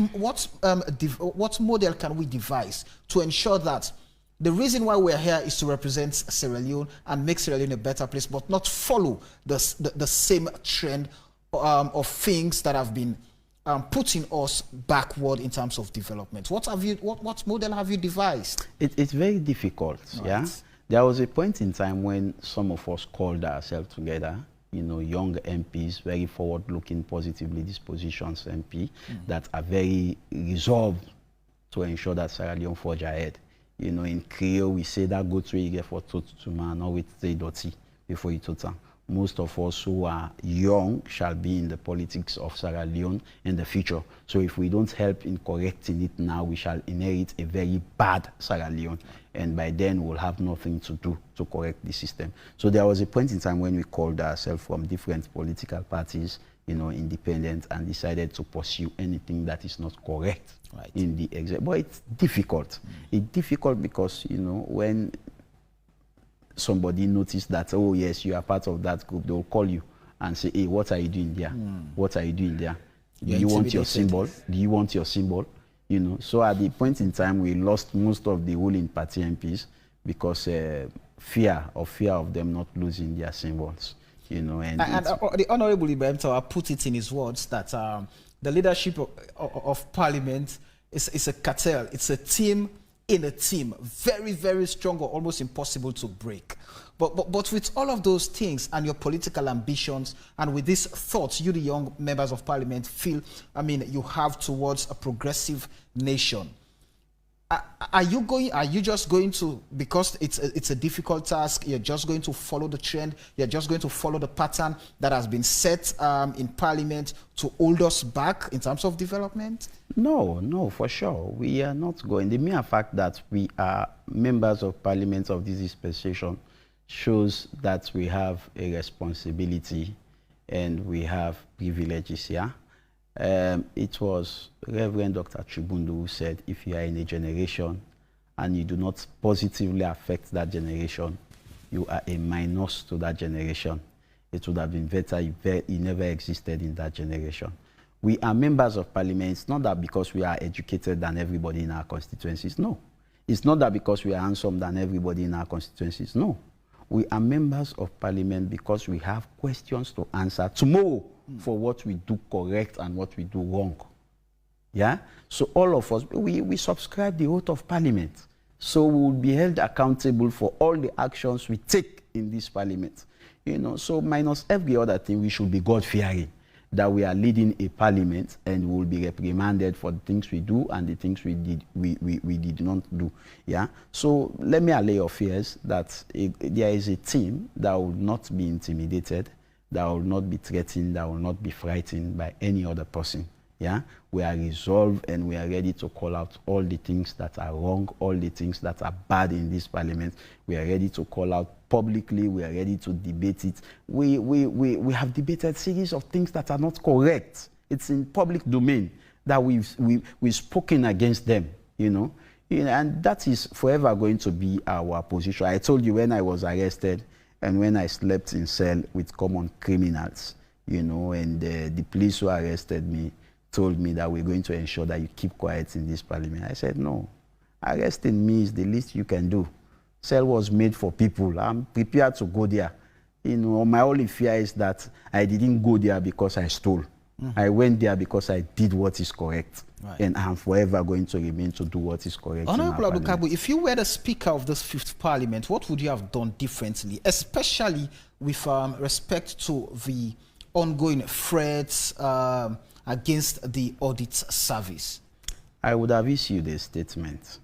model can we devise to ensure that the reason why we're here is to represent Sierra Leone and make Sierra Leone a better place, but not follow the same trend of things that have been putting us backward in terms of development? What model have you devised? It's very difficult, right. Yeah. There was a point in time when some of us called ourselves together, young MPs, very forward-looking, positively dispositions MP, that are very resolved to ensure that Sierra Leone forge ahead. In Creole, we say that go to you for to man, or with say doti before you total. Most of us who are young shall be in the politics of Sierra Leone in the future. So if we don't help in correcting it now, we shall inherit a very bad Sierra Leone. And by then, we'll have nothing to do to correct the system. So there was a point in time when we called ourselves from different political parties, independent, and decided to pursue anything that is not correct in the exec. But it's difficult. It's difficult because, when somebody noticed that, oh yes, you are part of that group, they will call you and say, hey, what are you doing there? What are you doing there? Do you want your symbol? Do you want your symbol? So at the point in time, we lost most of the ruling party MPs because fear of them not losing their symbols. And the Honourable Ibrahim Tawa put it in his words that the leadership of Parliament is a cartel. It's a team in a team, very, very strong or almost impossible to break. But with all of those things and your political ambitions, and with these thoughts you, the young members of Parliament, feel, you have towards a progressive nation, are you just going to, because it's a difficult task, you're just going to follow the trend, you're just going to follow the pattern that has been set in Parliament to hold us back in terms of development? No, for sure. We are not going. The mere fact that we are members of Parliament of this dispensation shows that we have a responsibility and we have privileges here. It was Reverend Dr. Chibundu who said, if you are in a generation and you do not positively affect that generation, you are a minus to that generation. It would have been better if he never existed in that generation. We are members of parliament. It's not that because we are educated than everybody in our constituencies. No. It's not that because we are handsome than everybody in our constituencies. No. We are members of parliament because we have questions to answer tomorrow for what we do correct and what we do wrong. Yeah? So all of us, we subscribe the oath of parliament. So we will be held accountable for all the actions we take in this parliament. You know, so minus every other thing, we should be God-fearing, that we are leading a parliament and we will be reprimanded for the things we do and the things we did not do. Yeah. So let me allay your fears that there is a team that will not be intimidated, that will not be threatened, that will not be frightened by any other person. Yeah. We are resolved and we are ready to call out all the things that are wrong, all the things that are bad in this parliament. We are ready to call out publicly. We are ready to debate it. We have debated a series of things that are not correct. It's in public domain that we've spoken against them, you know, and that is forever going to be our position. I told you when I was arrested and when I slept in cell with common criminals, you know, and the police who arrested me told me that we're going to ensure that you keep quiet in this parliament. I said, no, arresting me is the least you can do. Cell was made for people. I'm prepared to go there. You know, my only fear is that I didn't go there because I stole. I went there because I did what is correct. Right. And I'm forever going to remain to do what is correct. Honourable Abdul, if you were the Speaker of this 5th Parliament, what would you have done differently, especially with respect to the ongoing threats against the audit service? I would have issued a statement,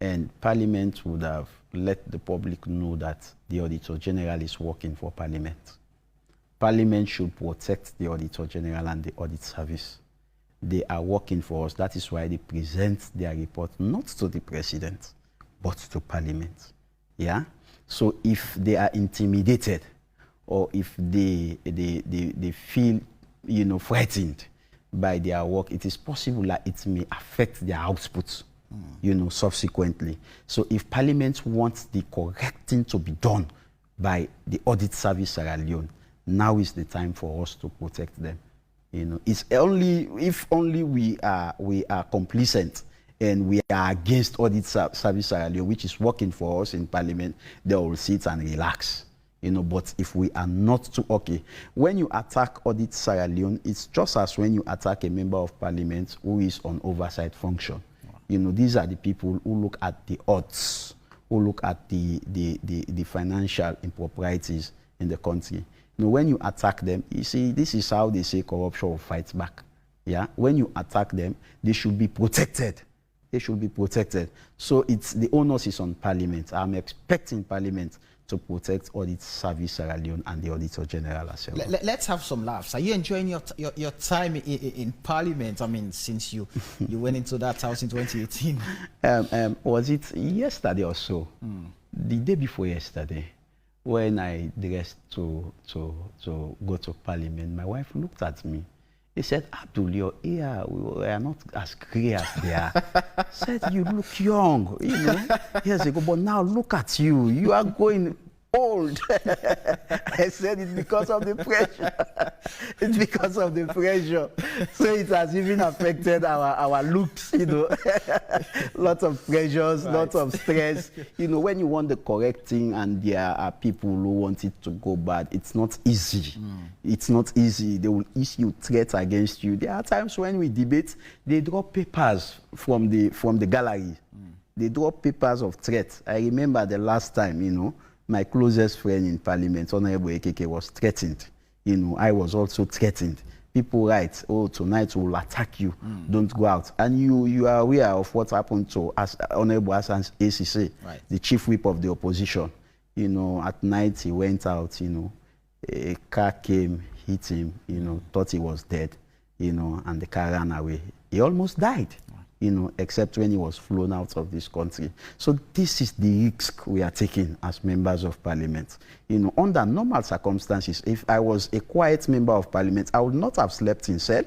and Parliament would have let the public know that the Auditor General is working for Parliament. Parliament should protect the Auditor General and the audit service. They are working for us. That is why they present their report not to the President, but to Parliament. Yeah? So if they are intimidated or if they feel, you know, frightened by their work, it is possible that it may affect their output, you know, subsequently. So if Parliament wants the correct thing to be done by the audit service Sierra Leone, now is the time for us to protect them. You know, it's only if only we are complacent and we are against audit service Sierra Leone, which is working for us in Parliament, they will sit and relax. You know, but if we are not too okay, when you attack audit Sierra Leone, it's just as when you attack a member of Parliament who is on oversight function. Wow. You know, these are the people who look at the odds, who look at the financial improprieties in the country. You know, when you attack them, you see, this is how they say corruption will fight back. Yeah, when you attack them, they should be protected. They should be protected. So it's the onus is on Parliament. I'm expecting Parliament to protect audit service Sierra Leone and the Auditor General as well. Let's have some laughs. Are you enjoying your time in Parliament? I mean, since you went into that house in 2018. Was it yesterday or so? The day before yesterday, when I dressed to go to Parliament, my wife looked at me. He said, Abdul, your hair, we are not as grey as they are. Said, you look young, you know, years ago, but now look at you. You are going old. I said, it's because of the pressure. It's because of the pressure. So it has even affected our looks, you know. Lots of pressures, right. Lots of stress. You know, when you want the correct thing and there are people who want it to go bad, it's not easy. It's not easy. They will issue threats against you. There are times when we debate, they drop papers from the gallery. They drop papers of threats. I remember the last time, you know, my closest friend in Parliament, Honourable AKK, was threatened. You know, I was also threatened. People write, oh, tonight we'll attack you. Don't go out. And you are aware of what happened to Honourable Hassan's ACC, right, the chief whip of the opposition. You know, at night he went out, you know, a car came, hit him, you know, thought he was dead, you know, and the car ran away. He almost died. except when he was flown out of this country. So this is the risk we are taking as members of parliament. Under normal circumstances, if I was a quiet member of parliament, I would not have slept in cell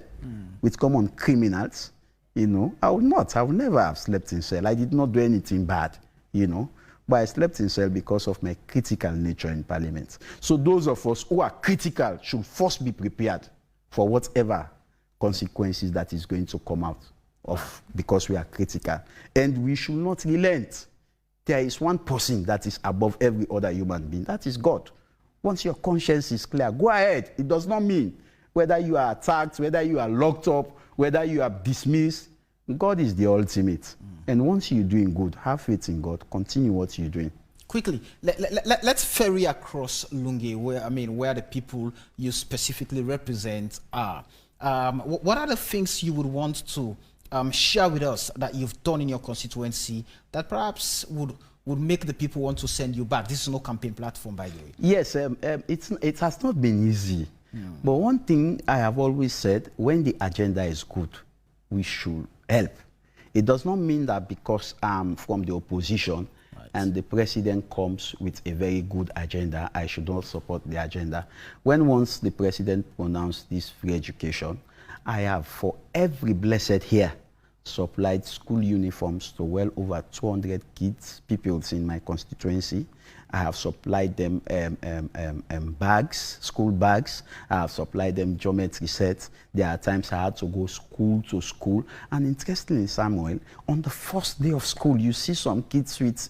with common criminals. I would not. I would never have slept in cell. I did not do anything bad, But I slept in cell because of my critical nature in parliament. So those of us who are critical should first be prepared for whatever consequences that is going to come out of because we are critical. And we should not relent. There is one person that is above every other human being. That is God. Once your conscience is clear, go ahead. It does not mean whether you are attacked, whether you are locked up, whether you are dismissed. God is the ultimate. And once you're doing good, have faith in God. Continue what you're doing. Quickly, let's ferry across Lungi, where the people you specifically represent are. What are the things you would want to share with us that you've done in your constituency that perhaps would make the people want to send you back? This is no campaign platform, by the way. Yes, it has not been easy. But one thing I have always said, when the agenda is good, we should help. It does not mean that because I'm from the opposition and the president comes with a very good agenda, I should not support the agenda. Once the president pronounced this free education, I have, for every blessed here, supplied school uniforms to well over 200 kids, pupils in my constituency. I have supplied them bags, school bags. I have supplied them geometry sets. There are times I had to go school to school. And interestingly, Samuel, on the first day of school, you see some kids with,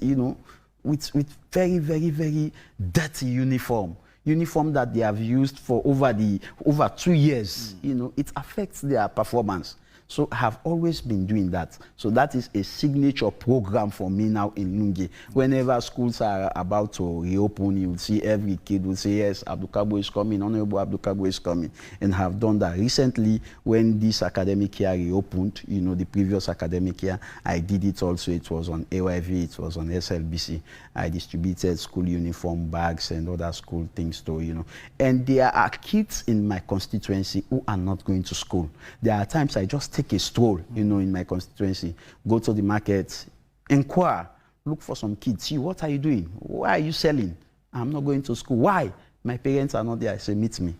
with very, very, very dirty uniform that they have used for over 2 years. It affects their performance. So I have always been doing that. So that is a signature program for me now in Lungi. Whenever schools are about to reopen, you will see every kid will say, yes, Abdul is coming, Honourable Abdul is coming. And have done that. Recently, when this academic year reopened, the previous academic year, I did it also. It was on AYV, it was on SLBC. I distributed school uniform bags and other school things too, And there are kids in my constituency who are not going to school. There are times I just take a stroll, in my constituency, go to the market, inquire, look for some kids. See, what are you doing? Why are you selling? I'm not going to school. Why? My parents are not there. I say, meet me.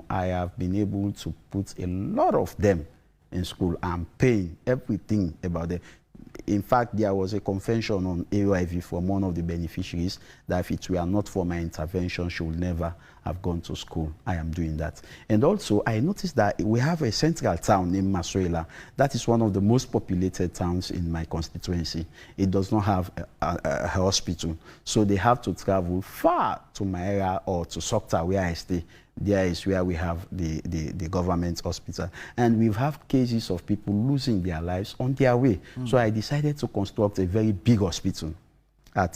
I have been able to put a lot of them in school. I'm paying everything about them. In fact, there was a convention on AYV from one of the beneficiaries that if it were not for my intervention, she would never have gone to school. I am doing that. And also, I noticed that we have a central town named Masuela. That is one of the most populated towns in my constituency. It does not have a hospital. So they have to travel far to my area or to Sokta, where I stay. There is where we have the government hospital. And we've had cases of people losing their lives on their way. So I decided to construct a very big hospital at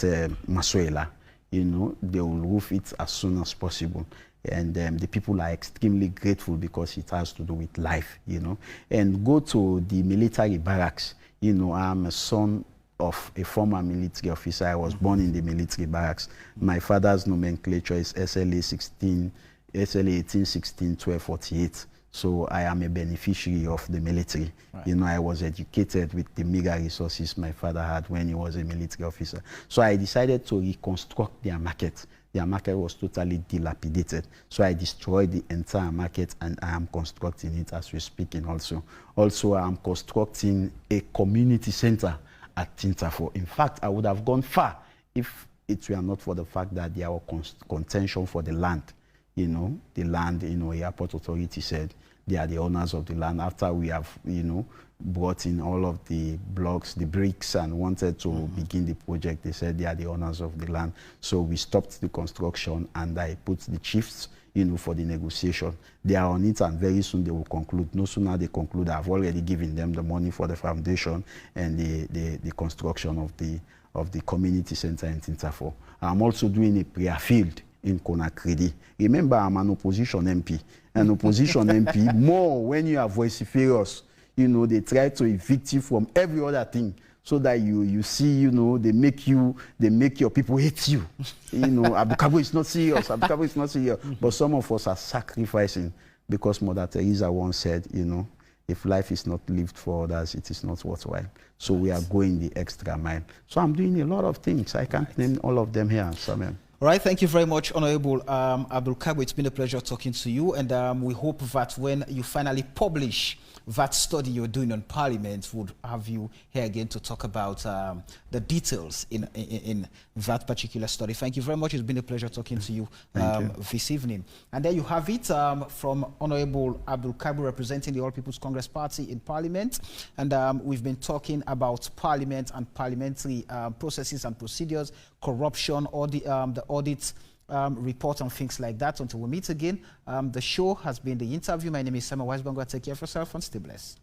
Masuela. They will roof it as soon as possible. And the people are extremely grateful because it has to do with life, And go to the military barracks. I'm a son of a former military officer. I was born in the military barracks. My father's nomenclature is SLA 18, 16, 12, 48. So I am a beneficiary of the military. Right. I was educated with the meager resources my father had when he was a military officer. So I decided to reconstruct their market. Their market was totally dilapidated. So I destroyed the entire market and I am constructing it as we're speaking also. Also, I am constructing a community center at Tintafo. In fact, I would have gone far if it were not for the fact that there were contention for the land. The land, airport authority said they are the owners of the land. After we have, brought in all of the blocks, the bricks, and wanted to begin the project, they said they are the owners of the land. So we stopped the construction and I put the chiefs, for the negotiation. They are on it and very soon they will conclude. No sooner they conclude, I've already given them the money for the foundation and the construction of the community center in Tintafo. I'm also doing a prayer field in Conakry. Remember, I'm an opposition MP. An opposition MP, more when you are vociferous, they try to evict you from every other thing so that you see, they make your people hate you. Abdul is not serious, Abdul is not serious. But some of us are sacrificing because Mother Teresa once said, if life is not lived for others, it is not worthwhile. So we are going the extra mile. So I'm doing a lot of things. I can't name all of them here, Samuel. All right, thank you very much, Honourable Abdul. It's been a pleasure talking to you, and we hope that when you finally publish that study you're doing on Parliament, would have you here again to talk about the details in that particular study. Thank you very much. It's been a pleasure talking to you, this evening. And there you have it from Honourable Abdul, representing the All People's Congress Party in Parliament. And we've been talking about Parliament and parliamentary processes and procedures, corruption, or the audit report and things like that. Until we meet again, the show has been The Interview. My name is Samuel Wise-Bangura. Take care of yourself and stay blessed.